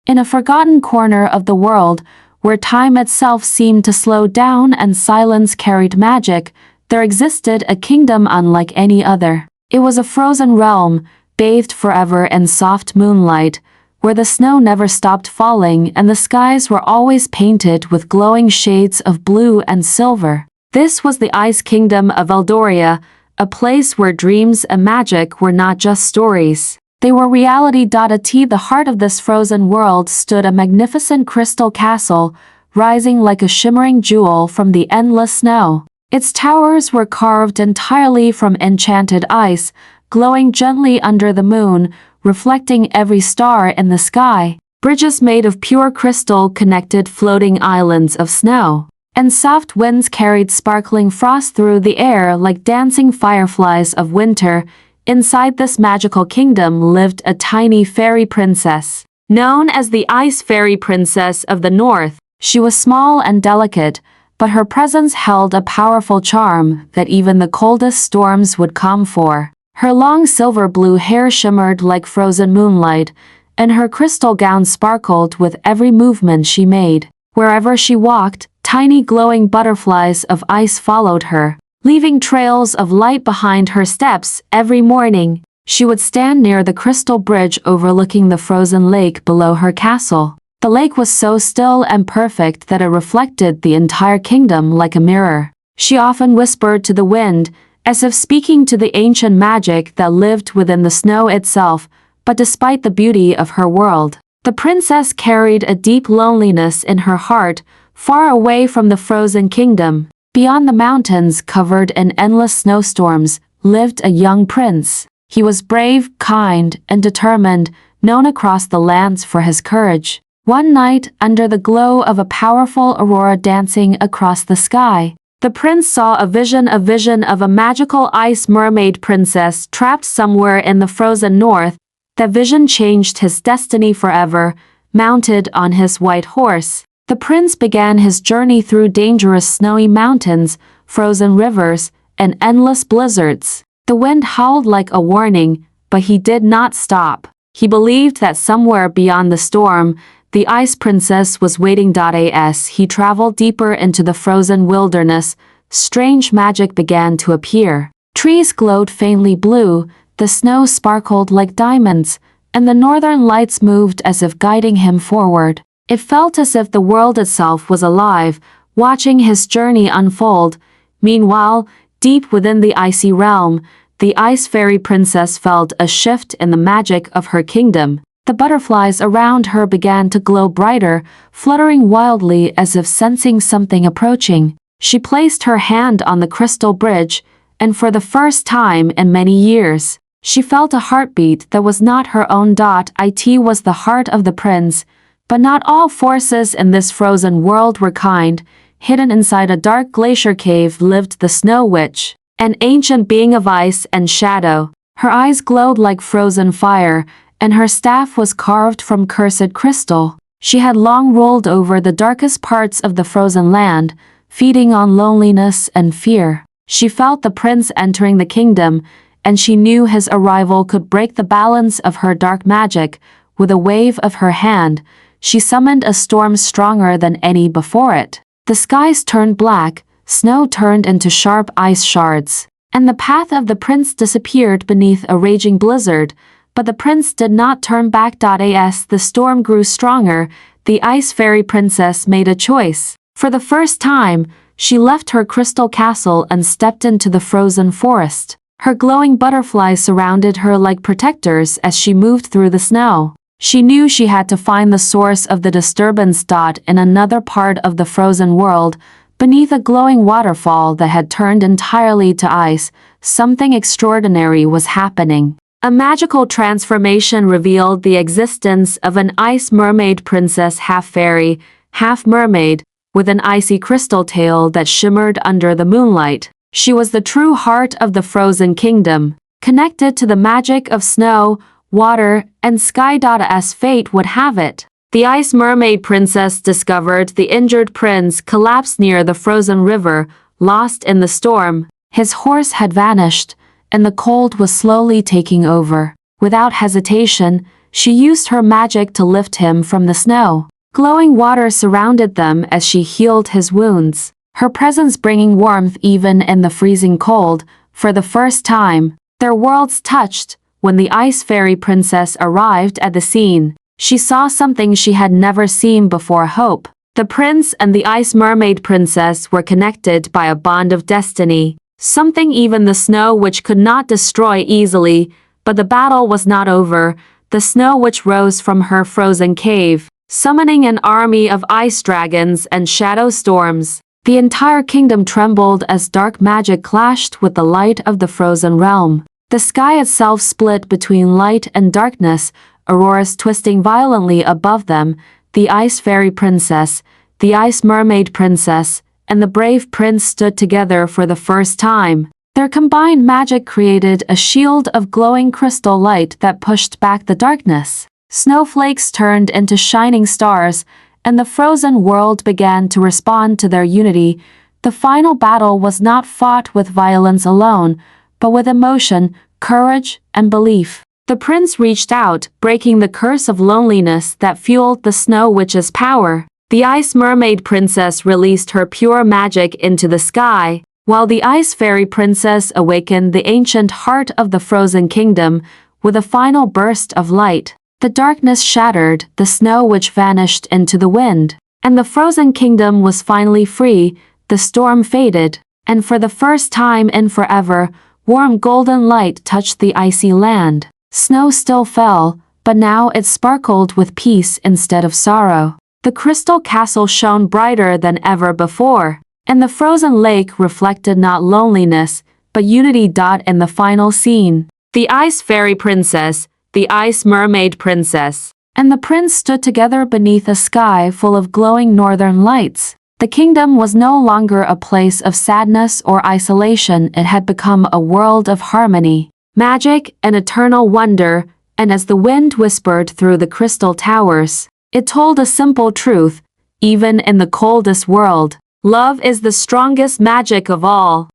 In a forgotten corner of the world, where time itself seemed to slow down and silence carried magic, there existed a kingdom unlike any other. It was a frozen realm, bathed forever in soft moonlight, where the snow never stopped falling and the skies were always painted with glowing shades of blue and silver. This was the Ice Kingdom of Eldoria, a place where dreams and magic were not just stories. They were reality. At the heart of this frozen world stood a magnificent crystal castle, rising like a shimmering jewel from the endless snow. Its towers were carved entirely from enchanted ice, glowing gently under the moon, reflecting every star in the sky. Bridges made of pure crystal connected floating islands of snow, and soft winds carried sparkling frost through the air like dancing fireflies of winter. Inside this magical kingdom lived a tiny fairy princess. Known as the Ice Fairy Princess of the North, she was small and delicate, but her presence held a powerful charm that even the coldest storms would come for. Her long silver blue hair shimmered like frozen moonlight, and her crystal gown sparkled with every movement she made. Wherever she walked, tiny glowing butterflies of ice followed her, leaving trails of light behind her steps. Every morning, she would stand near the crystal bridge overlooking the frozen lake below her castle. The lake was so still and perfect that it reflected the entire kingdom like a mirror. She often whispered to the wind, as if speaking to the ancient magic that lived within the snow itself. But despite the beauty of her world, the princess carried a deep loneliness in her heart, far away from the frozen kingdom. Beyond the mountains covered in endless snowstorms, lived a young prince. He was brave, kind, and determined, known across the lands for his courage. One night, under the glow of a powerful aurora dancing across the sky, the prince saw a vision of a magical ice mermaid princess trapped somewhere in the frozen north. That vision changed his destiny forever. Mounted on his white horse, the prince began his journey through dangerous snowy mountains, frozen rivers, and endless blizzards. The wind howled like a warning, but he did not stop. He believed that somewhere beyond the storm, the Ice Princess was waiting. As he traveled deeper into the frozen wilderness, strange magic began to appear. Trees glowed faintly blue, the snow sparkled like diamonds, and the northern lights moved as if guiding him forward. It felt as if the world itself was alive, watching his journey unfold. Meanwhile, deep within the icy realm, the Ice Fairy Princess felt a shift in the magic of her kingdom. The butterflies around her began to glow brighter, fluttering wildly as if sensing something approaching. She placed her hand on the crystal bridge, and for the first time in many years, she felt a heartbeat that was not her own. It was the heart of the prince. But not all forces in this frozen world were kind. Hidden inside a dark glacier cave lived the Snow Witch, an ancient being of ice and shadow. Her eyes glowed like frozen fire, and her staff was carved from cursed crystal. She had long ruled over the darkest parts of the frozen land, feeding on loneliness and fear. She felt the prince entering the kingdom, and she knew his arrival could break the balance of her dark magic. With a wave of her hand, she summoned a storm stronger than any before it. The skies turned black, snow turned into sharp ice shards, and the path of the prince disappeared beneath a raging blizzard. But the prince did not turn back. As the storm grew stronger, the Ice Fairy Princess made a choice. For the first time, she left her crystal castle and stepped into the frozen forest. Her glowing butterflies surrounded her like protectors as she moved through the snow. She knew she had to find the source of the disturbance. In another part of the frozen world, beneath a glowing waterfall that had turned entirely to ice, something extraordinary was happening. A magical transformation revealed the existence of an ice mermaid princess, half fairy, half mermaid, with an icy crystal tail that shimmered under the moonlight. She was the true heart of the frozen kingdom, connected to the magic of snow, water, and sky. As fate would have it, the Ice Mermaid Princess discovered the injured prince collapsed near the frozen river, lost in the storm. His horse had vanished, and the cold was slowly taking over. Without hesitation, she used her magic to lift him from the snow. Glowing water surrounded them as she healed his wounds, her presence bringing warmth even in the freezing cold. For the first time, their worlds touched. When the Ice Fairy Princess arrived at the scene, she saw something she had never seen before: hope. The prince and the Ice Mermaid Princess were connected by a bond of destiny, something even the snow witch could not destroy easily. But the battle was not over. The snow witch rose from her frozen cave, summoning an army of ice dragons and shadow storms. The entire kingdom trembled as dark magic clashed with the light of the frozen realm. The sky itself split between light and darkness, auroras twisting violently above them. The Ice Fairy Princess, the Ice Mermaid Princess, and the brave prince stood together for the first time. Their combined magic created a shield of glowing crystal light that pushed back the darkness. Snowflakes turned into shining stars, and the frozen world began to respond to their unity. The final battle was not fought with violence alone, but with emotion, courage, and belief. The prince reached out, breaking the curse of loneliness that fueled the Snow Witch's power. The Ice Mermaid Princess released her pure magic into the sky, while the Ice Fairy Princess awakened the ancient heart of the frozen kingdom with a final burst of light. The darkness shattered, the Snow Witch vanished into the wind, and the frozen kingdom was finally free. The storm faded, and for the first time in forever, warm golden light touched the icy land. Snow still fell, but now it sparkled with peace instead of sorrow. The crystal castle shone brighter than ever before, and the frozen lake reflected not loneliness, but unity. In the final scene, the Ice Fairy Princess, the Ice Mermaid Princess, and the prince stood together beneath a sky full of glowing northern lights. The kingdom was no longer a place of sadness or isolation. It had become a world of harmony, magic, and eternal wonder. And as the wind whispered through the crystal towers, it told a simple truth: even in the coldest world, love is the strongest magic of all.